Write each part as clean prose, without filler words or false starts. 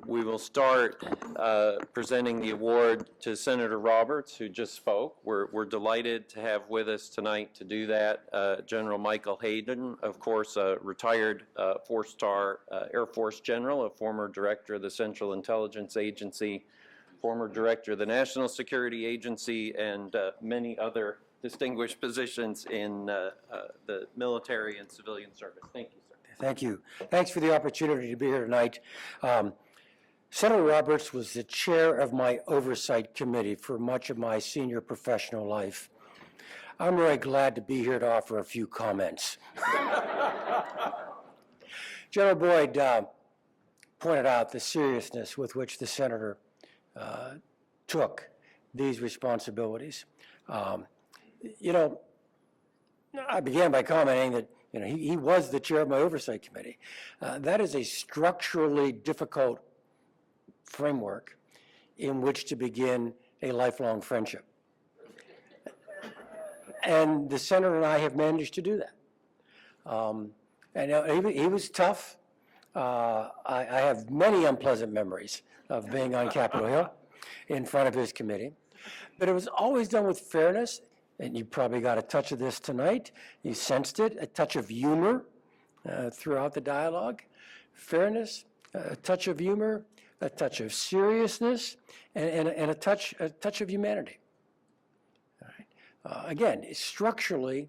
We will start presenting the award to Senator Roberts, who just spoke. We're delighted to have with us tonight to do that General Michael Hayden, of course, a retired four-star Air Force general, a former director of the Central Intelligence Agency, former director of the National Security Agency, and many other distinguished positions in the military and civilian service. Thank you, sir. Thank you. Thanks for the opportunity to be here tonight. Senator Roberts was the chair of my oversight committee for much of my senior professional life. I'm really glad to be here to offer a few comments. General Boyd pointed out the seriousness with which the senator took these responsibilities. I began by commenting that he was the chair of my oversight committee. That is a structurally difficult framework in which to begin a lifelong friendship. And the senator and I have managed to do that. And he was tough. I have many unpleasant memories of being on Capitol Hill in front of his committee. But it was always done with fairness, and you probably got a touch of this tonight. You sensed it, a touch of humor throughout the dialogue. Fairness, a touch of humor, a touch of seriousness, and a touch of humanity. All right. Again, structurally,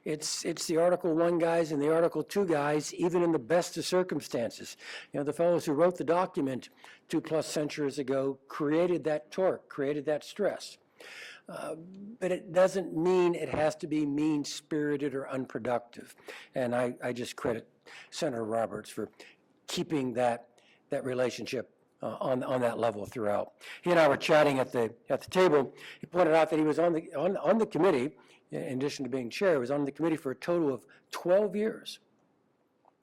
it's the Article 1 guys and the Article 2 guys, even in the best of circumstances. The fellows who wrote the document 2+ centuries ago created that torque, created that stress. But it doesn't mean it has to be mean-spirited or unproductive. And I just credit Senator Roberts for keeping that relationship on that level throughout. He and I were chatting at the table. He pointed out that he was on the committee, in addition to being chair, he was on the committee for a total of 12 years.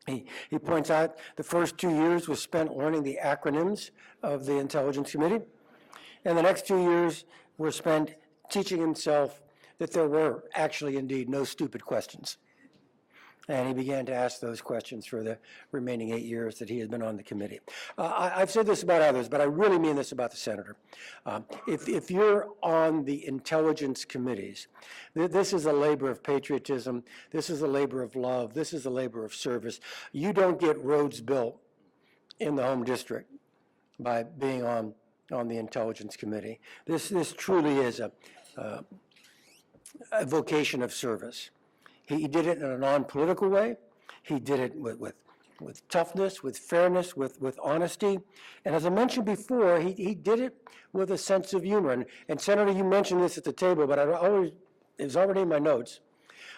He points out the first 2 years was spent learning the acronyms of the Intelligence Committee, and the next 2 years were spent teaching himself that there were actually indeed no stupid questions. And he began to ask those questions for the remaining 8 years that he has been on the committee. I've said this about others, but I really mean this about the senator. If you're on the intelligence committees, this is a labor of patriotism. This is a labor of love. This is a labor of service. You don't get roads built in the home district by being on the Intelligence Committee. This truly is a vocation of service. He did it in a non-political way. He did it with toughness, with fairness, with honesty. And as I mentioned before, he did it with a sense of humor. And Senator, you mentioned this at the table, but it was already in my notes.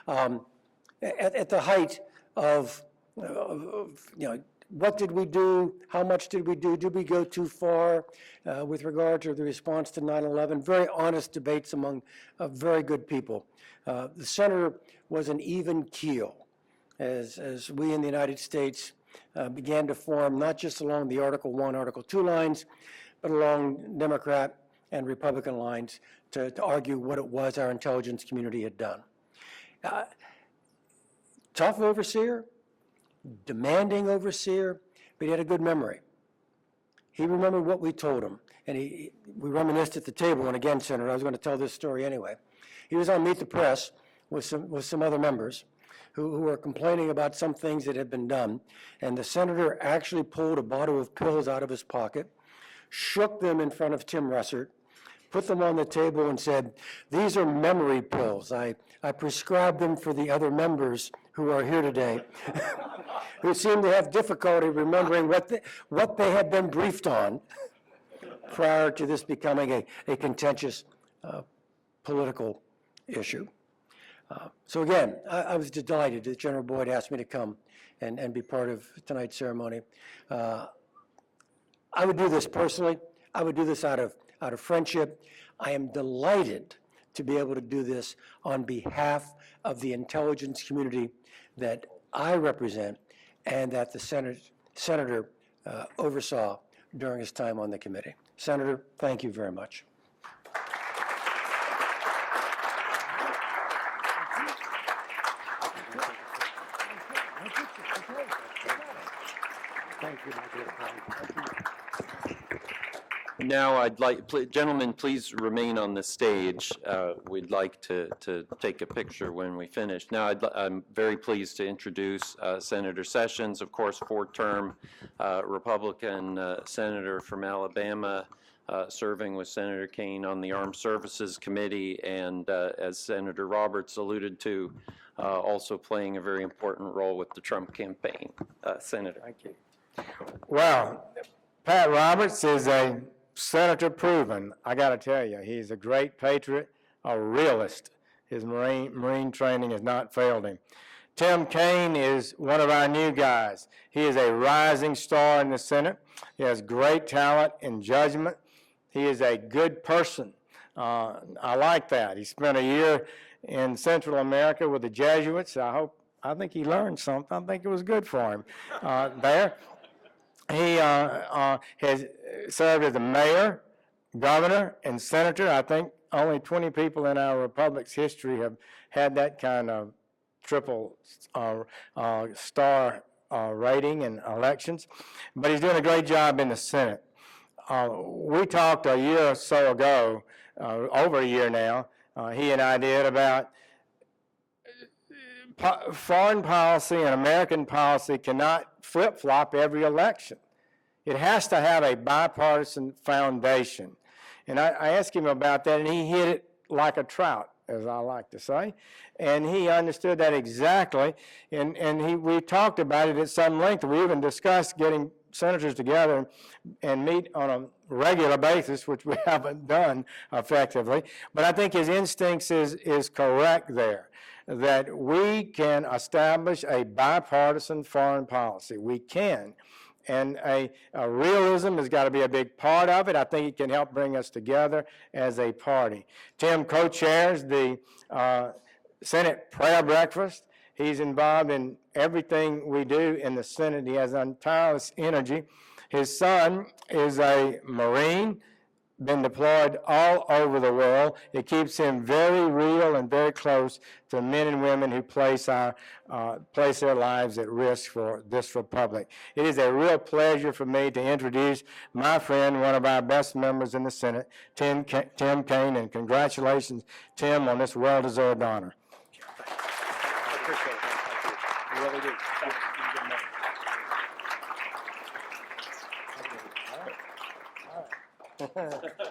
At the height of what did we do? How much did we do? Did we go too far with regard to the response to 9/11? Very honest debates among very good people. The senator was an even keel as we in the United States began to form not just along the Article 1, Article 2 lines, but along Democrat and Republican lines to argue what it was our intelligence community had done. Tough overseer, demanding overseer, but he had a good memory. He remembered what we told him, and we reminisced at the table. And again, Senator, I was going to tell this story anyway. He was on Meet the Press with some other members who were complaining about some things that had been done, and the senator actually pulled a bottle of pills out of his pocket, shook them in front of Tim Russert, put them on the table and said, "These are memory pills. I prescribed them for the other members who are here today, who seem to have difficulty remembering what they had been briefed on prior to this becoming a contentious political issue." So again, I was delighted that General Boyd asked me to come and be part of tonight's ceremony. I would do this personally. I would do this out of friendship. I am delighted to be able to do this on behalf of the intelligence community that I represent and that the senator oversaw during his time on the committee. Senator, thank you very much. Thank you, my dear friend. Thank you. Now, gentlemen, please remain on the stage. We'd like to take a picture when we finish. Now, I'm very pleased to introduce Senator Sessions, of course, four-term Republican senator from Alabama, serving with Senator Kaine on the Armed Services Committee, and as Senator Roberts alluded to, also playing a very important role with the Trump campaign. Senator. Thank you. Well, Pat Roberts is a senator proven. I got to tell you, he's a great patriot, a realist. His Marine training has not failed him. Tim Kaine is one of our new guys. He is a rising star in the Senate. He has great talent and judgment. He is a good person. I like that. He spent a year in Central America with the Jesuits. I think he learned something. I think it was good for him there. He has served as a mayor, governor, and senator. I think only 20 people in our republic's history have had that kind of triple star rating in elections. But he's doing a great job in the Senate. We talked a year or so ago, over a year now, he and I did, about foreign policy and American policy cannot flip-flop every election. It has to have a bipartisan foundation. And I asked him about that, and he hit it like a trout, as I like to say. And he understood that exactly, and we talked about it at some length. We even discussed getting senators together and meet on a regular basis, which we haven't done effectively. But I think his instincts is correct there, that we can establish a bipartisan foreign policy. We can. And a realism has got to be a big part of it. I think it can help bring us together as a party. Tim co-chairs the Senate prayer breakfast. He's involved in everything we do in the Senate. He has tireless energy. His son is a Marine, been deployed all over the world. It keeps him very real and very close to men and women who place their lives at risk for this republic. It is a real pleasure for me to introduce my friend, one of our best members in the Senate, Tim Kaine, and congratulations, Tim, on this well-deserved honor. I appreciate it. Thank you. I really do. Thank you. All right.